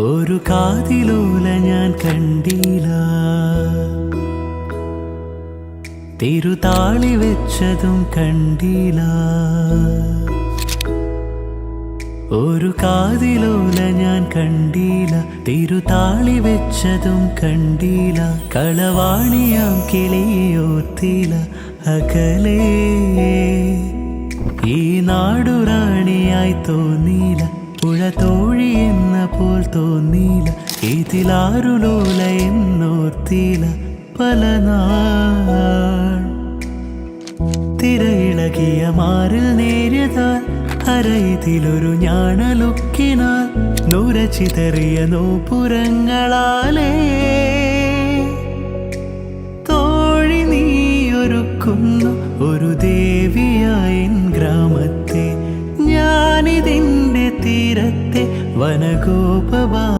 ഒരു കാതിലോല ഞാൻ കണ്ടില്ല, തിരുതാളി വെച്ചതും കണ്ടില്ല. ഒരു കാതിലോല ഞാൻ കണ്ടില്ല, തിരുതാളി വെച്ചതും കണ്ടില്ല. കളവാണിയാം കിളിയോർത്തില അകലേ, ഈ നാടുറാണിയായി തോന്നിയില്ല. പുഴ തോഴി എന്ന പോൽ തോന്നിയില്ല, ഇതിലാരുലോല എന്നോർത്തില്ല. പല നാൾ തിരയിളകിയ മാറിൽ നേരിയതാൽ അരയിതിലൊരു ഞാണലുക്കിനാൽ നുരച്ചിതറിയ നോപുരങ്ങളാലേ തോഴി നീയൊരുക്കുന്നു ഒരു ദേവിയായി ഗ്രാമത്തെ. ഞാനിതിൻ്റെ തീരത്തെ വനഗോപ